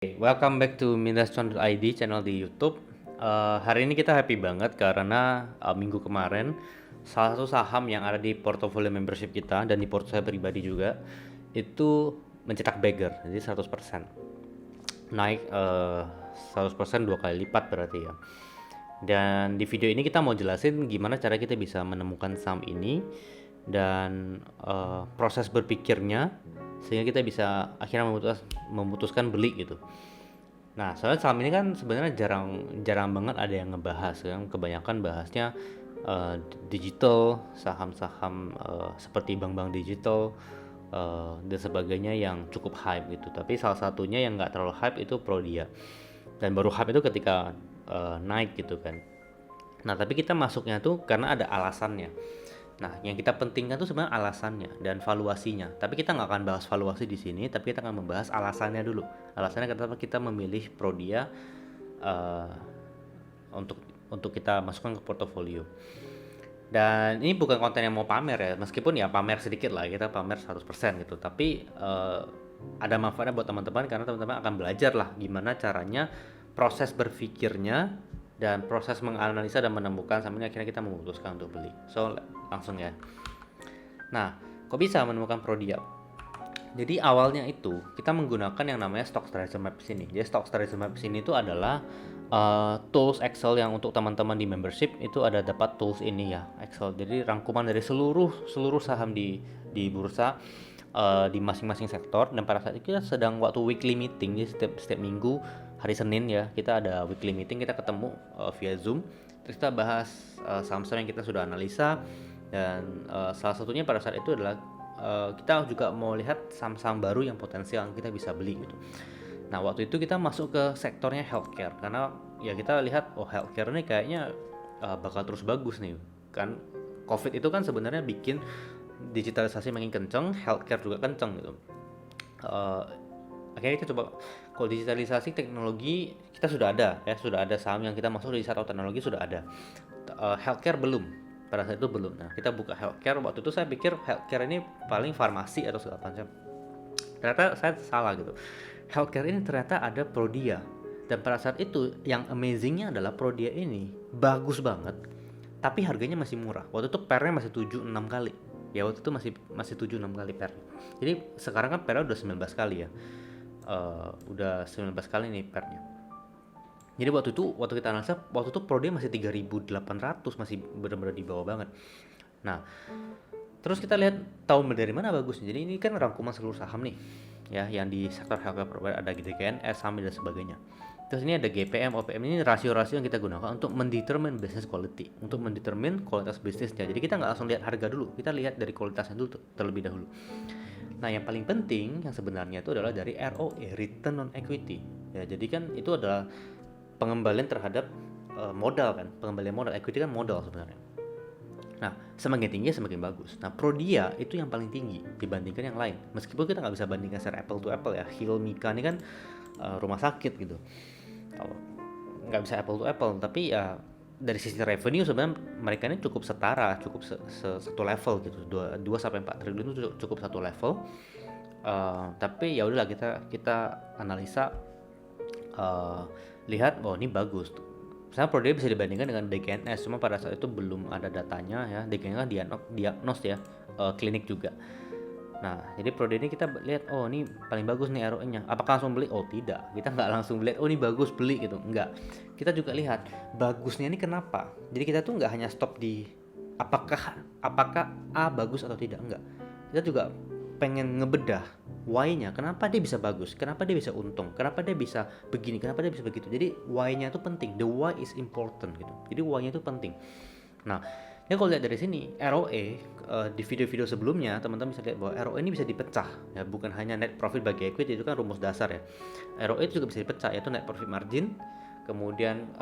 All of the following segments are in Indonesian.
Welcome back to Mindascuan.id channel di YouTube. Hari ini kita happy banget karena minggu kemarin salah satu saham yang ada di portofolio membership kita dan di portofolio saya pribadi juga itu mencetak bagger, jadi 100% naik 100% 2 kali lipat berarti ya. Dan di video ini kita mau jelasin gimana cara kita bisa menemukan saham ini dan proses berpikirnya sehingga kita bisa akhirnya memutuskan beli gitu. Nah, soalnya saham ini kan sebenarnya jarang banget ada yang ngebahas kan. Kebanyakan bahasnya digital, saham-saham seperti bank-bank digital dan sebagainya yang cukup hype gitu. Tapi salah satunya yang nggak terlalu hype itu Prodia. Dan baru hype itu ketika naik gitu kan. Nah, tapi kita masuknya tuh karena ada alasannya. Nah, yang kita pentingkan tuh sebenarnya alasannya dan valuasinya. Tapi kita nggak akan bahas valuasi di sini, tapi kita akan membahas alasannya dulu. Alasannya kenapa kita memilih Prodia uh, untuk kita masukkan ke portofolio. Dan ini bukan konten yang mau pamer ya, meskipun ya pamer sedikit lah, kita pamer 100% gitu. Tapi ada manfaatnya buat teman-teman karena teman-teman akan belajar lah gimana caranya proses berpikirnya dan proses menganalisa dan menemukan sampai akhirnya kita memutuskan untuk beli. So langsung ya. Nah, kok bisa menemukan Prodia? Jadi awalnya itu kita menggunakan yang namanya Stock Strategy Maps ini. Jadi Stock Strategy Maps ini itu adalah tools Excel yang untuk teman-teman di membership itu ada dapat tools ini ya, Excel. Jadi rangkuman dari seluruh saham di bursa di masing-masing sektor. Dan pada saat itu kita sedang waktu weekly meeting, jadi setiap minggu hari Senin ya kita ada weekly meeting, kita ketemu via Zoom, terus kita bahas saham-saham yang kita sudah analisa. Dan salah satunya pada saat itu adalah kita juga mau lihat saham-saham baru yang potensial yang kita bisa beli gitu. Nah, waktu itu kita masuk ke sektornya healthcare karena ya kita lihat healthcare ini kayaknya bakal terus bagus nih kan. Covid itu kan sebenarnya bikin digitalisasi makin kenceng, healthcare juga kenceng gitu. Akhirnya kita coba, kalau digitalisasi teknologi kita sudah ada saham yang kita masuk di sektor teknologi sudah ada. Healthcare belum, pada saat itu belum. Nah, kita buka healthcare, waktu itu saya pikir healthcare ini paling farmasi atau segala macam. Ternyata saya salah gitu. Healthcare ini ternyata ada Prodia. Dan pada saat itu yang amazingnya adalah Prodia ini bagus banget, tapi harganya masih murah. Waktu itu pernya masih 7-6 kali. Ya waktu itu masih 7-6 kali per. Jadi sekarang kan pernya udah 19 kali ya. Udah 19 kali nih pernya. Jadi waktu kita analisa, waktu itu Prodia masih 3.800, masih benar-benar di bawah banget. Nah, terus kita lihat tahu dari mana bagusnya. Jadi ini kan rangkuman seluruh saham nih, ya, yang di sektor healthcare provider ada GDKNS, SAMI dan sebagainya. Terus ini ada GPM, OPM, ini rasio-rasio yang kita gunakan untuk mendetermine business quality, untuk mendetermine kualitas bisnisnya. Jadi kita nggak langsung lihat harga dulu, kita lihat dari kualitasnya dulu terlebih dahulu. Nah, yang paling penting yang sebenarnya itu adalah dari ROE, return on equity. Ya, jadi kan itu adalah pengembalian terhadap modal kan, pengembalian modal, equity kan modal sebenarnya. Nah, semakin tinggi semakin bagus. Nah, Prodia itu yang paling tinggi dibandingkan yang lain. Meskipun kita nggak bisa bandingkan secara apple to apple ya. Hilmika ini kan rumah sakit gitu. Nggak bisa apple to apple, tapi ya dari sisi revenue sebenarnya mereka ini cukup setara, cukup satu level gitu. 2 sampai 4 triliun itu cukup satu level. Tapi ya udahlah, kita analisa, lihat ini bagus. Misalnya Prodia bisa dibandingkan dengan DKNS, cuma pada saat itu belum ada datanya ya. DKNS kan diagnos ya, klinik juga. Nah, jadi Prodia ini kita lihat, ini paling bagus nih ROE-nya. Apakah langsung beli? Oh tidak, kita nggak langsung lihat, ini bagus beli gitu, enggak. Kita juga lihat bagusnya ini kenapa. Jadi kita tuh nggak hanya stop di apakah A bagus atau tidak, enggak. Kita juga pengen ngebedah why-nya, kenapa dia bisa bagus, kenapa dia bisa untung, kenapa dia bisa begini, kenapa dia bisa begitu. Jadi why-nya itu penting, the why is important gitu. Jadi why-nya itu penting. Nah, ya kalau lihat dari sini ROE, di video-video sebelumnya teman-teman bisa lihat bahwa ROE ini bisa dipecah ya, bukan hanya net profit bagi equity, itu kan rumus dasar ya. ROE itu juga bisa dipecah, yaitu net profit margin, kemudian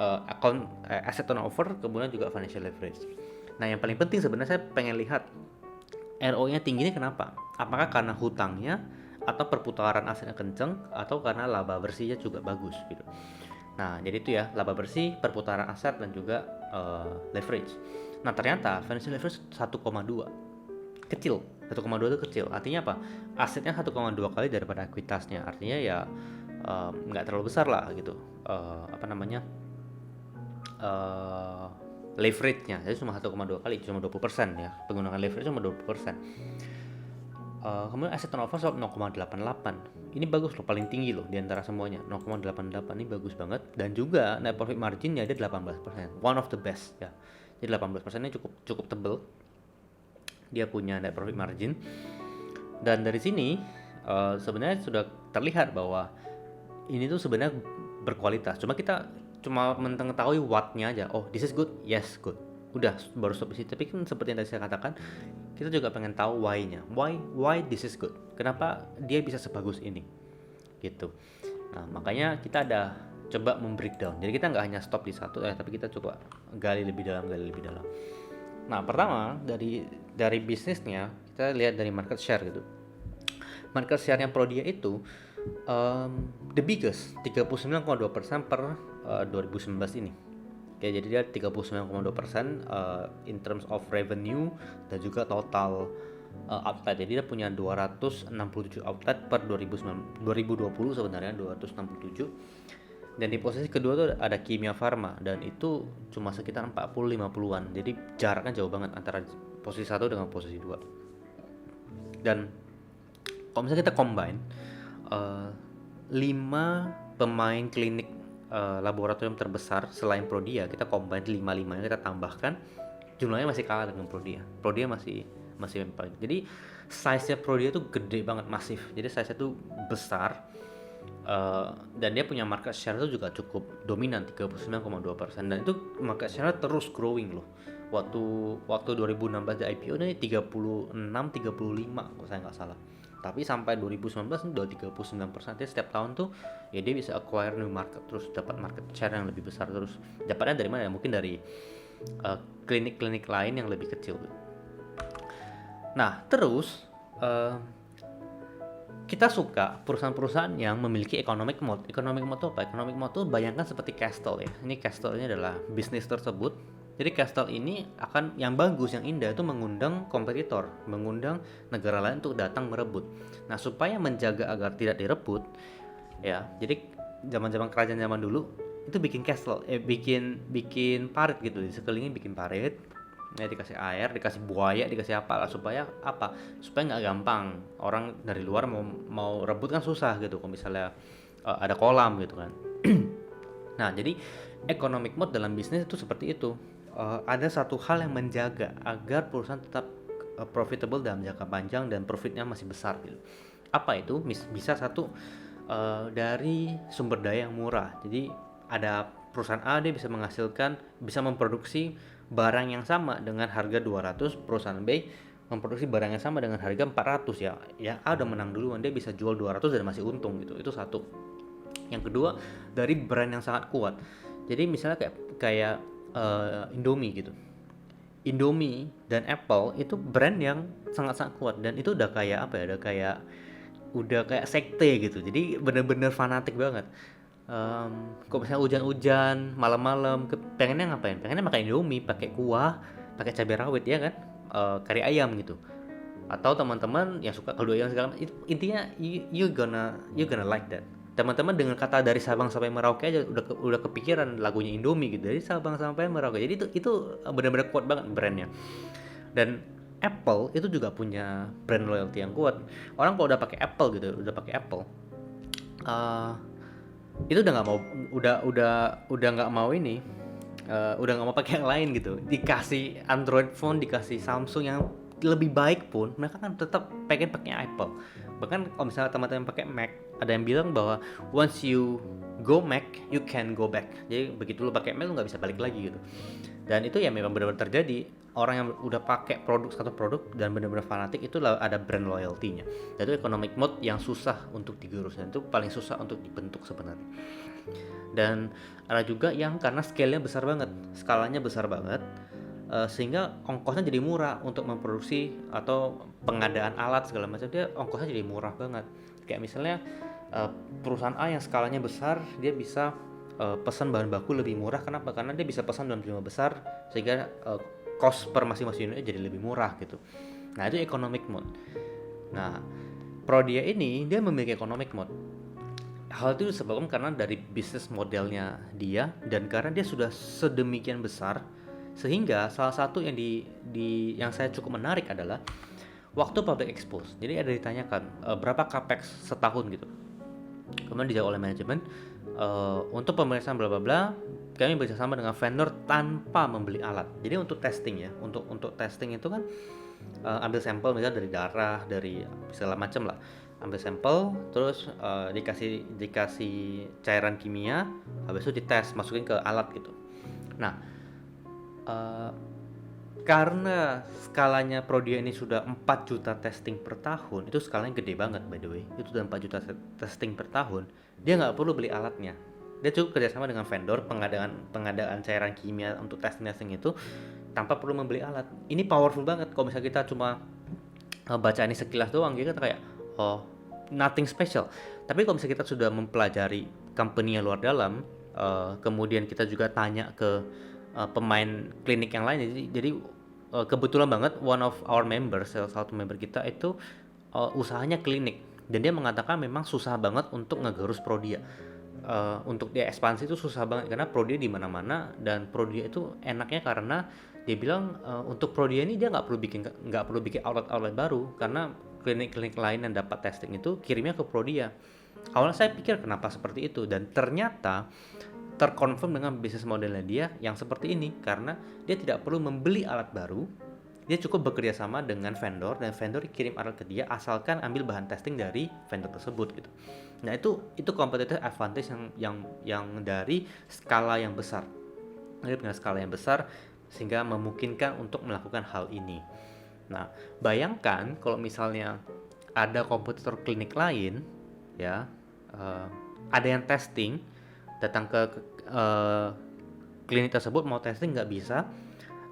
asset turnover, kemudian juga financial leverage. Nah, yang paling penting sebenarnya saya pengen lihat ROE-nya tinggi ini kenapa? Apakah karena hutangnya, atau perputaran asetnya kenceng, atau karena laba bersihnya juga bagus gitu. Nah, jadi itu ya, laba bersih, perputaran aset, dan juga leverage. Nah, ternyata financial leverage 1,2. Kecil. 1,2 itu kecil. Artinya apa? Asetnya 1,2 kali daripada ekuitasnya. Artinya ya nggak terlalu besar lah gitu, apa namanya, eh leverage-nya. Jadi cuma 1,2 kali, cuma 20% ya, penggunaan leverage cuma 20%. Kemudian asset turnover 0,88. Ini bagus loh, paling tinggi loh di antara semuanya. 0,88 ini bagus banget, dan juga net profit marginnya ada 18%. One of the best ya. Jadi 18% ini cukup cukup tebel. Dia punya net profit margin. Dan dari sini sebenarnya sudah terlihat bahwa ini tuh sebenarnya berkualitas. Cuma mengetahui what-nya aja. Oh, this is good. Yes, good. Udah, baru stop di situ. Tapi kan seperti yang tadi saya katakan, kita juga pengen tahu why-nya. Why this is good? Kenapa dia bisa sebagus ini? Gitu. Nah, makanya kita ada coba membreakdown. Jadi kita nggak hanya stop di satu, tapi kita coba gali lebih dalam. Nah, pertama dari bisnisnya kita lihat dari market share gitu. Market share-nya Prodia itu the biggest, 39,2% per 2019 ini. Oke, jadi dia 39,2% in terms of revenue dan juga total outlet. Jadi dia punya 267 outlet per 2020 sebenarnya 267. Dan di posisi kedua tuh ada Kimia Farma, dan itu cuma sekitar 40-50-an. Jadi jaraknya jauh banget antara posisi 1 dengan posisi 2. Dan kalau misalnya kita combine 5 pemain klinik laboratorium terbesar selain Prodia, kita combine 5-5-nya, kita tambahkan, jumlahnya masih kalah dengan Prodia. Prodia masih yang paling. Jadi size-nya Prodia tuh gede banget, masif. Jadi size-nya tuh besar. Dan dia punya market share itu juga cukup dominan, 39,2%, dan itu market share terus growing loh. Waktu 2016 di IPO ini 36-35 kalau saya nggak salah. Tapi sampai 2019 ini udah 39%. Jadi setiap tahun tuh ya dia bisa acquire new market, terus dapat market share yang lebih besar terus. Dapatnya dari mana ya? Mungkin dari klinik-klinik lain yang lebih kecil. Nah, terus kita suka perusahaan-perusahaan yang memiliki economic mode. Economic mode itu apa? Economic mode itu bayangkan seperti Castle ya. Ini Castle ini adalah bisnis tersebut. Jadi Castle ini akan, yang bagus, yang indah itu mengundang kompetitor, mengundang negara lain untuk datang merebut. Nah, supaya menjaga agar tidak direbut, ya. Jadi zaman-zaman kerajaan zaman dulu itu bikin castle, bikin parit gitu. Di sekelilingnya bikin parit. Ya, dikasih air, dikasih buaya, dikasih apa lah, supaya nggak gampang orang dari luar mau rebut kan susah gitu kalau misalnya ada kolam gitu kan. Nah, jadi economic mode dalam bisnis itu seperti itu. Ada satu hal yang menjaga agar perusahaan tetap profitable dalam jangka panjang dan profitnya masih besar gitu. Apa itu? Bisa satu, dari sumber daya yang murah. Jadi ada perusahaan A, dia bisa memproduksi barang yang sama dengan harga 200, perusahaan B memproduksi barang yang sama dengan harga 400 ya. Yang A udah menang duluan, dia bisa jual 200 dan masih untung gitu. Itu satu. Yang kedua, dari brand yang sangat kuat. Jadi misalnya kayak Indomie gitu. Indomie dan Apple itu brand yang sangat-sangat kuat, dan itu udah kayak apa ya? Udah kayak sekte gitu. Jadi bener-bener fanatik banget. Kalau misalnya hujan-hujan malam-malam, pengennya ngapain? Pengennya makan Indomie pakai kuah, pakai cabai rawit ya kan, kari ayam gitu. Atau teman-teman yang suka kaldu ayam segala macam, intinya you gonna like that. Teman-teman dengan kata dari Sabang sampai Merauke aja udah kepikiran lagunya Indomie gitu, dari Sabang sampai Merauke. Jadi itu benar-benar kuat banget brandnya. Dan Apple itu juga punya brand loyalty yang kuat. Orang kalau udah pakai Apple gitu, itu udah nggak mau, udah nggak mau ini, udah nggak mau pakai yang lain gitu. Dikasih Android phone, dikasih Samsung yang lebih baik pun mereka kan tetap pengen pakai Apple. Bahkan kalau misalnya teman-teman pakai Mac, ada yang bilang bahwa once you go Mac, you can go back. Jadi begitu lu pakai Mac, lu nggak bisa balik lagi gitu. Dan itu ya memang benar-benar terjadi. Orang yang udah pakai satu produk dan benar-benar fanatik, itu ada brand loyalty-nya. Dan itu economic mode yang susah untuk digerus, dan itu paling susah untuk dibentuk sebenarnya. Dan ada juga yang karena scale-nya besar banget, skalanya besar banget, sehingga ongkosnya jadi murah untuk memproduksi atau pengadaan alat segala macam, dia ongkosnya jadi murah banget. Kayak misalnya perusahaan A yang skalanya besar, dia bisa pesan bahan baku lebih murah. Kenapa? Karena dia bisa pesan dalam jumlah besar, sehingga cost per masing-masing unitnya jadi lebih murah gitu. Nah, itu economic mode. Nah, Prodia ini dia memiliki economic mode. Hal itu disebabkan karena dari bisnis modelnya dia dan karena dia sudah sedemikian besar sehingga salah satu yang yang saya cukup menarik adalah waktu public expose. Jadi ada ditanyakan berapa capex setahun gitu. Kemudian dijawab oleh manajemen untuk pemeriksaan bla bla bla kami bekerjasama dengan vendor tanpa membeli alat. Jadi untuk testing ya, untuk testing itu kan ambil sampel misalnya dari darah, dari segala macam lah. Ambil sampel, terus dikasih cairan kimia, habis itu dites, masukin ke alat gitu. Nah, uh, karena skalanya Prodia ini sudah 4 juta testing per tahun, itu skalanya gede banget by the way. Itu sudah 4 juta testing per tahun, dia nggak perlu beli alatnya. Dia cukup kerjasama dengan vendor pengadaan cairan kimia untuk testing itu tanpa perlu membeli alat. Ini powerful banget. Kalau misalnya kita cuma baca ini sekilas doang, kita kayak oh nothing special. Tapi kalau misalnya kita sudah mempelajari company yang luar dalam, kemudian kita juga tanya ke pemain klinik yang lain, jadi kebetulan banget one of our members, salah satu member kita itu usahanya klinik dan dia mengatakan memang susah banget untuk ngegerus Prodia. Untuk dia ekspansi itu susah banget karena Prodia di mana-mana dan Prodia itu enaknya karena dia bilang untuk Prodia ini dia nggak perlu bikin outlet baru karena klinik-klinik lain yang dapat testing itu kirimnya ke Prodia. Awalnya saya pikir kenapa seperti itu dan ternyata terkonfirm dengan bisnis modelnya dia yang seperti ini karena dia tidak perlu membeli alat baru, dia cukup bekerja sama dengan vendor dan vendor kirim alat ke dia asalkan ambil bahan testing dari vendor tersebut gitu. Nah itu competitive advantage yang dari skala yang besar. Jadi dengan skala yang besar sehingga memungkinkan untuk melakukan hal ini. Nah, bayangkan kalau misalnya ada kompetitor klinik lain ya, ada yang testing datang ke klinik tersebut mau testing nggak bisa,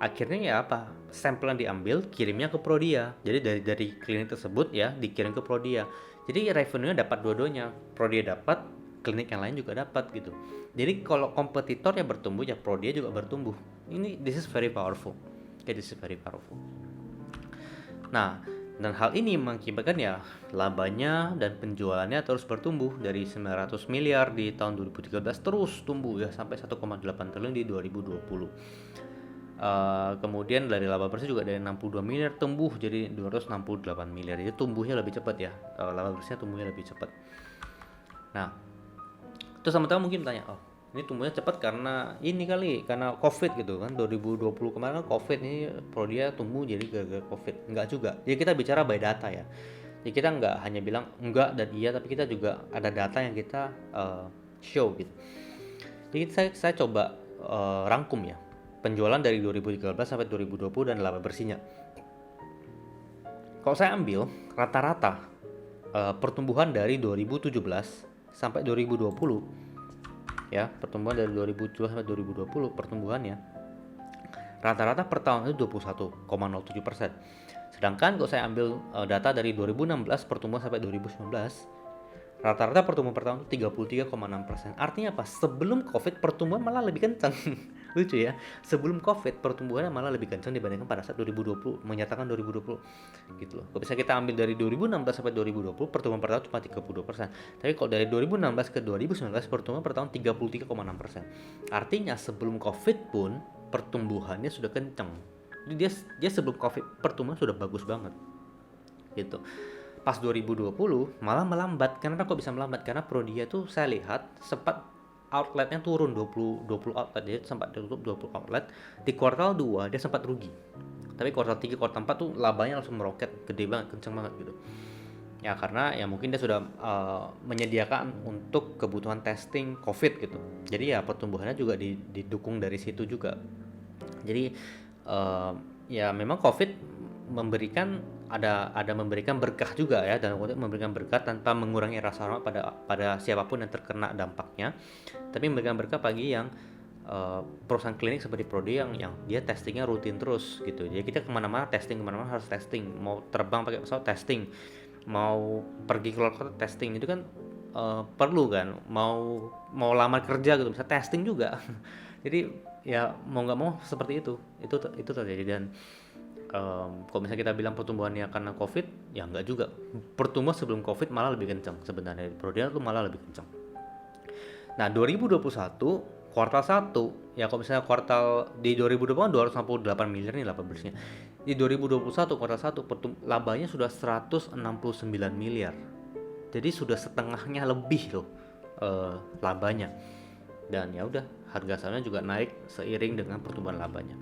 akhirnya ya apa, sampel yang diambil kirimnya ke Prodia, jadi dari klinik tersebut ya dikirim ke Prodia, jadi revenue-nya dapat dua-duanya, Prodia dapat, klinik yang lain juga dapat gitu. Jadi kalau kompetitor yang bertumbuh ya Prodia juga bertumbuh. This is very powerful. This is very powerful. Nah, dan hal ini mengakibatkan ya labanya dan penjualannya terus bertumbuh dari 900 miliar di tahun 2013 terus tumbuh ya sampai 1,8 triliun di 2020. Kemudian dari laba bersih juga dari 62 miliar tumbuh jadi 268 miliar. Jadi tumbuhnya lebih cepat ya. Laba bersihnya tumbuhnya lebih cepat. Nah, terus teman-teman mungkin tanya, oh ini tumbuhnya cepat karena ini kali, karena COVID gitu kan, 2020 kemarin kan COVID, ini Prodia tumbuh jadi gara-gara COVID. Enggak juga, jadi kita bicara by data ya, jadi kita nggak hanya bilang enggak dan iya, tapi kita juga ada data yang kita show gitu. Jadi saya coba rangkum ya, penjualan dari 2013 sampai 2020 dan laba bersihnya. Kalau saya ambil rata-rata pertumbuhan dari 2017 sampai 2020 ya, pertumbuhan dari 2017 sampai 2020 pertumbuhannya rata-rata per tahun itu 21,07%. Sedangkan kalau saya ambil data dari 2016 pertumbuhan sampai 2019, rata-rata pertumbuhan per tahun itu 33,6%. Artinya apa? Sebelum COVID pertumbuhan malah lebih kencang. Lucu ya, sebelum COVID pertumbuhannya malah lebih kencang dibandingkan pada saat 2020, menyatakan 2020 gitu loh. Kalau bisa kita ambil dari 2016 sampai 2020 pertumbuhan per tahun cuma 32%. Tapi kalau dari 2016 ke 2019 pertumbuhan per tahun 33,6%. Artinya sebelum COVID pun pertumbuhannya sudah kencang. Jadi dia sebelum COVID pertumbuhan sudah bagus banget gitu. Pas 2020 malah melambat. Kenapa kok bisa melambat? Karena Prodia tuh saya lihat sempat outletnya turun 20 outlet, dia sempat tutup 20 outlet. Di kuartal 2 dia sempat rugi. Tapi kuartal 3, kuartal 4 tuh labanya langsung meroket, gede banget, kenceng banget gitu. Ya karena ya mungkin dia sudah menyediakan untuk kebutuhan testing COVID gitu. Jadi ya pertumbuhannya juga didukung dari situ juga. Jadi ya memang COVID memberikan memberikan berkah juga ya, dan untuk memberikan berkah tanpa mengurangi rasa hormat pada siapapun yang terkena dampaknya, tapi memberikan berkah bagi yang perusahaan klinik seperti Prodi yang dia testingnya rutin terus gitu. Jadi kita kemana-mana harus testing, mau terbang pakai pesawat testing, mau pergi keluar kota testing, itu kan perlu kan, mau lamar kerja gitu bisa testing juga. Jadi ya mau nggak mau seperti itu terjadi. Dan kalau misalnya kita bilang pertumbuhannya karena COVID, ya enggak juga. Pertumbuhan sebelum COVID malah lebih kencang sebenarnya. Prodia tuh malah lebih kencang. Nah, 2021 kuartal 1 ya, kalau misalnya kuartal di 2020 268 miliar nih laba bersihnya. Di 2021 kuartal 1 labanya sudah 169 miliar. Jadi sudah setengahnya lebih loh labanya. Dan ya udah, harga sahamnya juga naik seiring dengan pertumbuhan labanya.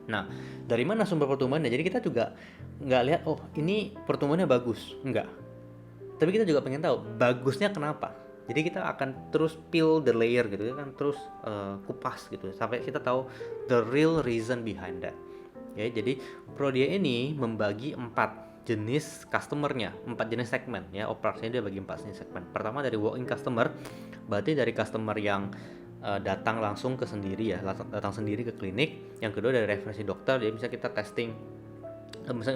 Nah, dari mana sumber pertumbuhannya? Jadi kita juga nggak lihat, oh ini pertumbuhannya bagus, enggak. Tapi kita juga pengen tahu bagusnya kenapa. Jadi kita akan terus peel the layer gitu, kan terus kupas gitu sampai kita tahu the real reason behind that. Ya, jadi Prodia ini membagi 4 jenis customernya, 4 jenis segmen ya, operasinya dia bagi 4 jenis segmen. Pertama dari walk-in customer, berarti dari customer yang datang langsung ke sendiri ya, datang sendiri ke klinik. Yang kedua dari referensi dokter, jadi bisa kita testing,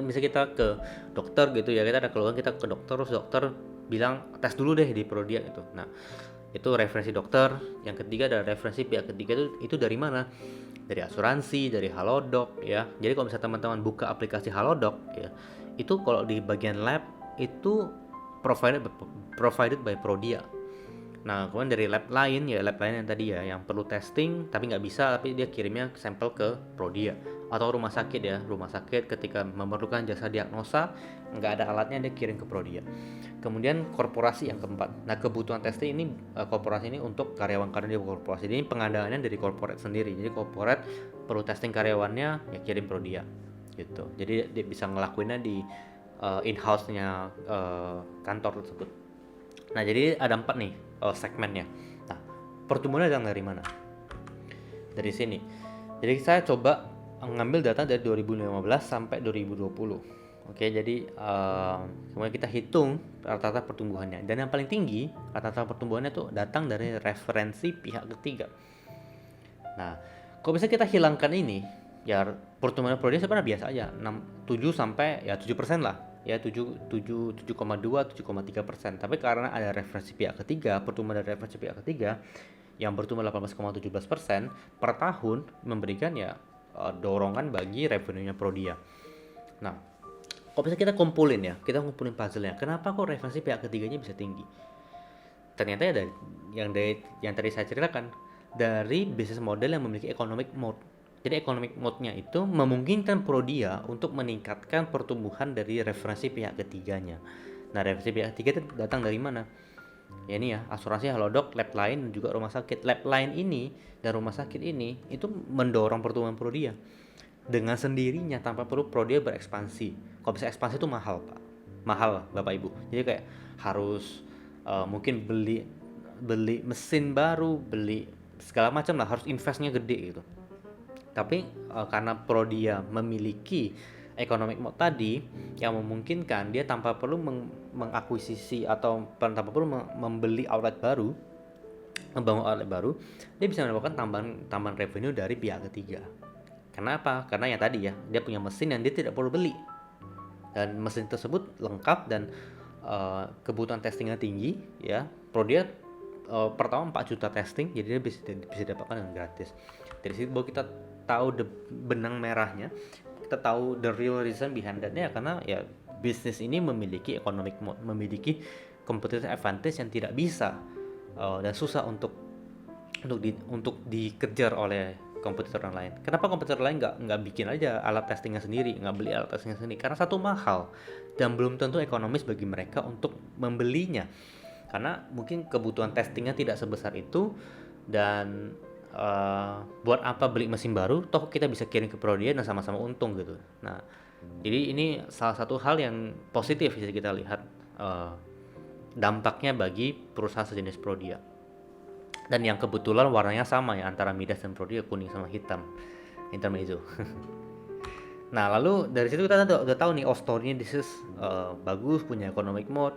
bisa kita ke dokter gitu ya, kita ada keluhan kita ke dokter, terus dokter bilang tes dulu deh di Prodia gitu. Nah, itu referensi dokter. Yang ketiga ada referensi pihak ketiga, itu dari mana? Dari asuransi, dari Halodoc ya. Jadi kalau misalnya teman-teman buka aplikasi Halodoc ya, itu kalau di bagian lab itu provided by Prodia. Nah, kemudian dari lab lain ya, lab lain yang tadi ya, yang perlu testing tapi nggak bisa, tapi dia kirimnya sampel ke Prodia. Atau rumah sakit ya, rumah sakit ketika memerlukan jasa diagnosa nggak ada alatnya, dia kirim ke Prodia. Kemudian korporasi yang keempat. Nah, kebutuhan testing ini korporasi ini untuk karyawan-karyawan di korporasi. Ini pengadaannya dari korporat sendiri. Jadi korporat perlu testing karyawannya ya kirim Prodia gitu. Jadi dia bisa ngelakuinnya di in-house-nya kantor tersebut. Nah, jadi ada 4 nih segmennya. Nah, pertumbuhannya datang dari mana? Dari sini. Jadi saya coba ngambil data dari 2015 sampai 2020. Oke, jadi kemudian kita hitung rata-rata pertumbuhannya. Dan yang paling tinggi rata-rata pertumbuhannya tuh datang dari referensi pihak ketiga. Nah, kalau bisa kita hilangkan ini, ya pertumbuhan Prodia sebenarnya biasa aja, 7 sampai ya 7% lah. Ya 7,2 7,3%. Tapi karena ada referensi pihak ketiga, pertumbuhan dari referensi pihak ketiga yang bertumbuh 18,17% per tahun memberikan ya dorongan bagi revenue-nya Prodia. Nah, kalau bisa kita kumpulin ya, kita kumpulin puzzle-nya. Kenapa kok referensi pihak ketiganya bisa tinggi? Ternyata ya dari yang tadi saya ceritakan, dari bisnis model yang memiliki economic mode. Jadi economic mode-nya itu memungkinkan Prodia untuk meningkatkan pertumbuhan dari referensi pihak ketiganya. Nah, referensi pihak ketiga itu datang dari mana? Ya ini ya, asuransi, Halodoc, lab lain, dan juga rumah sakit. Lab lain ini dan rumah sakit ini itu mendorong pertumbuhan Prodia dengan sendirinya tanpa perlu Prodia berekspansi. Kalau bisa ekspansi itu mahal, Pak. Mahal, Bapak Ibu. Jadi kayak harus mungkin beli mesin baru, beli segala macam lah, harus investnya gede gitu. Tapi karena Prodia memiliki economic mode tadi yang memungkinkan dia tanpa perlu mengakuisisi atau tanpa perlu membeli outlet baru, membangun outlet baru, dia bisa mendapatkan tambahan revenue dari pihak ketiga. Kenapa? Karena yang tadi ya, dia punya mesin yang dia tidak perlu beli, dan mesin tersebut lengkap dan kebutuhan testingnya tinggi ya. Prodia pertama 4 juta testing, jadi dia bisa dapatkan dengan gratis. Dari situ baru kita tahu benang merahnya, kita tahu the real reason behind that-nya, karena ya bisnis ini memiliki economic mode, memiliki competitive advantage yang tidak bisa dan susah untuk dikejar oleh kompetitor yang lain. Kenapa kompetitor lain nggak bikin aja alat testingnya sendiri, nggak beli alat testingnya sendiri? Karena satu, mahal dan belum tentu ekonomis bagi mereka untuk membelinya, karena mungkin kebutuhan testingnya tidak sebesar itu. Dan buat apa beli mesin baru, toh kita bisa kirim ke Prodia dan sama-sama untung gitu. Nah, jadi ini salah satu hal yang positif bisa kita lihat dampaknya bagi perusahaan sejenis Prodia. Dan yang kebetulan warnanya sama ya antara Midas dan Prodia, kuning sama hitam, intermezzo. Nah, lalu dari situ kita udah tahu nih, story-nya this is bagus, punya economic mode,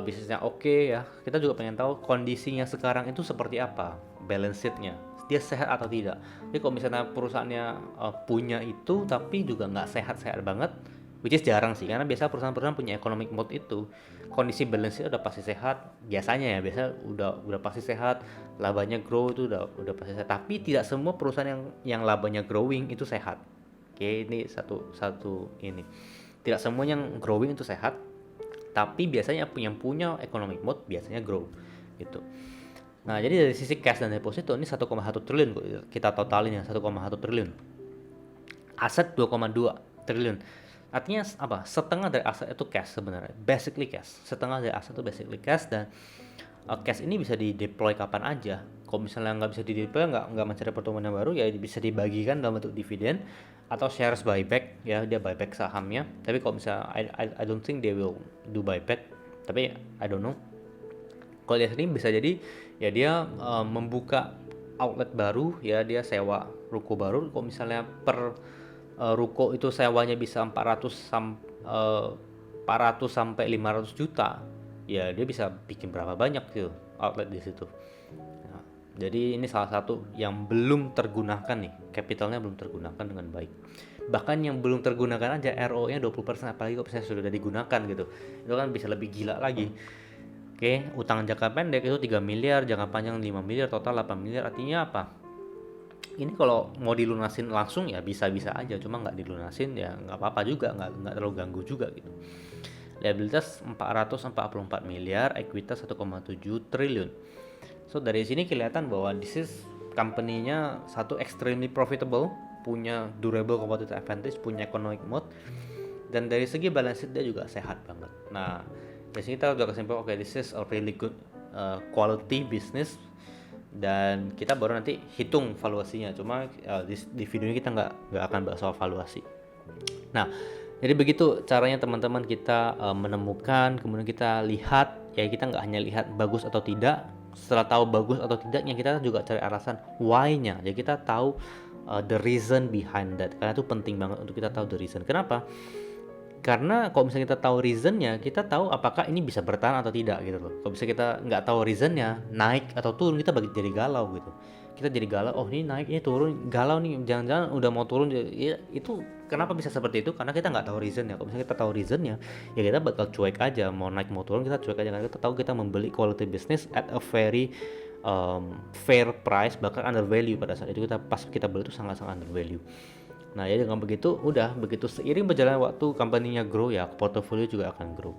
bisnisnya oke ya. Kita juga pengen tahu kondisinya sekarang itu seperti apa, balance sheet-nya, dia sehat atau tidak. Jadi kalau misalnya perusahaannya punya itu tapi juga nggak sehat-sehat banget, which is jarang sih, karena biasa perusahaan-perusahaan punya economic mode itu kondisi balance sheet udah pasti sehat biasanya ya, biasa udah pasti sehat, labanya grow itu udah pasti sehat. Tapi tidak semua perusahaan yang labanya growing itu sehat. Oke, ini satu ini, tidak semua yang growing itu sehat, tapi biasanya yang punya economic mode biasanya grow gitu. Nah, jadi dari sisi cash dan deposito ini 1,1 triliun kita totalin ya, 1,1 triliun. Aset 2,2 triliun. Artinya apa? Setengah dari aset itu cash sebenarnya. Basically cash. Setengah dari aset itu basically cash, dan cash ini bisa di-deploy kapan aja. Kalau misalnya nggak bisa di-deploy, nggak mencari pertumbuhan yang baru, ya bisa dibagikan dalam bentuk dividen atau shares buyback, ya dia buyback sahamnya. Tapi kalau misalnya I don't think they will do buyback, tapi I don't know. Kalau dia sendiri bisa jadi ya dia membuka outlet baru, ya dia sewa ruko baru. Kalau misalnya per ruko itu sewanya bisa 400 sampai 500 juta, ya dia bisa bikin berapa banyak gitu outlet di situ. Nah, jadi ini salah satu yang belum tergunakan nih, capitalnya belum tergunakan dengan baik. Bahkan yang belum tergunakan aja ROE-nya 20%, apalagi kalau misalnya sudah digunakan gitu. Itu kan bisa lebih gila lagi. Oke, utang jangka pendek itu 3 miliar, jangka panjang 5 miliar, total 8 miliar. Artinya apa? Ini kalau mau dilunasin langsung ya bisa-bisa aja, cuma nggak dilunasin ya nggak apa-apa juga, nggak terlalu ganggu juga gitu. Liabilitas 444 miliar, ekuitas 1,7 triliun. So dari sini kelihatan bahwa this is company-nya satu extremely profitable, punya durable competitive advantage, punya economic moat, dan dari segi balance sheet dia juga sehat banget. Nah, dari sini kita udah kesimpulan, oke, this is a really good quality business, dan kita baru nanti hitung valuasinya. Cuma di video ini kita nggak akan bahas soal valuasi. Nah, jadi begitu caranya teman-teman kita menemukan, kemudian kita lihat, ya kita nggak hanya lihat bagus atau tidak. Setelah tahu bagus atau tidaknya, kita juga cari alasan why-nya. Jadi kita tahu the reason behind that, karena itu penting banget untuk kita tahu the reason. Kenapa? Karena kalau misalnya kita tahu reasonnya, kita tahu apakah ini bisa bertahan atau tidak gitu loh. Kalau misalnya kita nggak tahu reasonnya, naik atau turun, kita jadi galau gitu. Kita jadi galau, oh ini naik, ini turun, galau nih, jangan-jangan udah mau turun. Ya, itu kenapa bisa seperti itu? Karena kita nggak tahu reasonnya. Kalau misalnya kita tahu reasonnya, ya kita bakal cuek aja, mau naik mau turun kita cuek aja, karena kita tahu kita membeli quality business at a very fair price, bahkan under value pada saat itu. Pas kita beli itu sangat-sangat under value. Nah, ya dengan begitu, begitu seiring berjalan waktu company-nya grow, ya portfolio juga akan grow.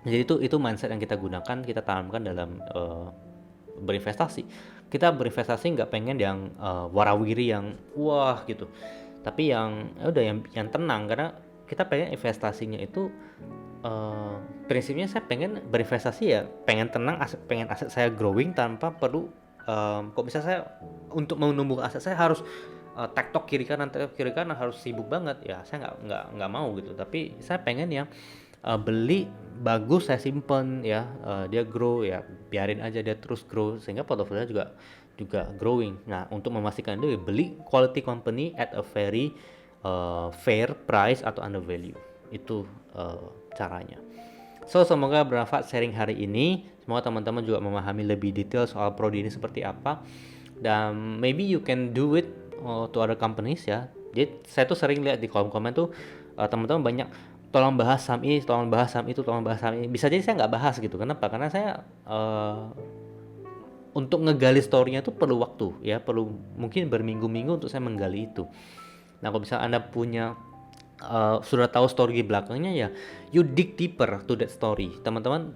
Jadi itu mindset yang kita gunakan, kita tanamkan dalam berinvestasi. Kita berinvestasi nggak pengen yang warawiri, yang wah gitu, tapi yang yang tenang, karena kita pengen investasinya itu prinsipnya saya pengen berinvestasi ya pengen tenang, pengen aset saya growing tanpa perlu kok bisa saya untuk menumbuh aset saya harus tektok kiri kanan harus sibuk banget, ya saya nggak mau gitu. Tapi saya pengen ya beli bagus, saya simpen ya, dia grow ya biarin aja dia terus grow sehingga portofolio juga growing. Nah, untuk memastikan itu, beli quality company at a very fair price atau under value. Itu caranya. So, semoga bermanfaat sharing hari ini. Semoga teman-teman juga memahami lebih detail soal prodi ini seperti apa, dan maybe you can do it to other companies ya. Jadi saya tuh sering lihat di kolom komen tuh teman-teman banyak, tolong bahas saham ini, tolong bahas saham itu, tolong bahas saham ini. Bisa jadi saya nggak bahas gitu. Kenapa? Karena saya untuk ngegali story-nya tuh perlu waktu ya, perlu mungkin berminggu-minggu untuk saya menggali itu. Nah, kalau misalnya Anda punya sudah tahu story belakangnya, ya you dig deeper to that story. Teman-teman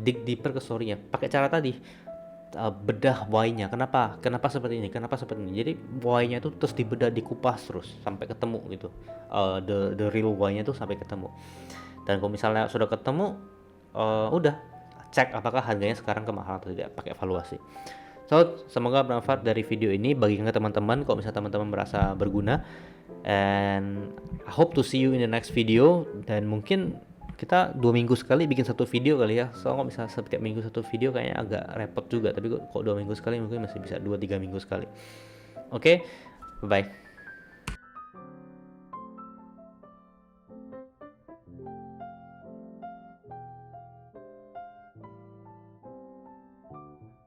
dig deeper ke story-nya pakai cara tadi, bedah why-nya, kenapa seperti ini, jadi why-nya itu terus dibedah, dikupas terus sampai ketemu gitu, the real why-nya tuh sampai ketemu. Dan kalau misalnya sudah ketemu, udah cek apakah harganya sekarang kemahalan atau tidak, pakai evaluasi. So, semoga bermanfaat dari video ini, bagikan ke teman-teman kalau misalnya teman-teman merasa berguna, and I hope to see you in the next video. Dan mungkin kita 2 minggu sekali bikin satu video kali ya. Soalnya misalnya setiap minggu satu video kayaknya agak repot juga, tapi kok 2 minggu sekali mungkin masih bisa 2-3 minggu sekali. Oke, bye.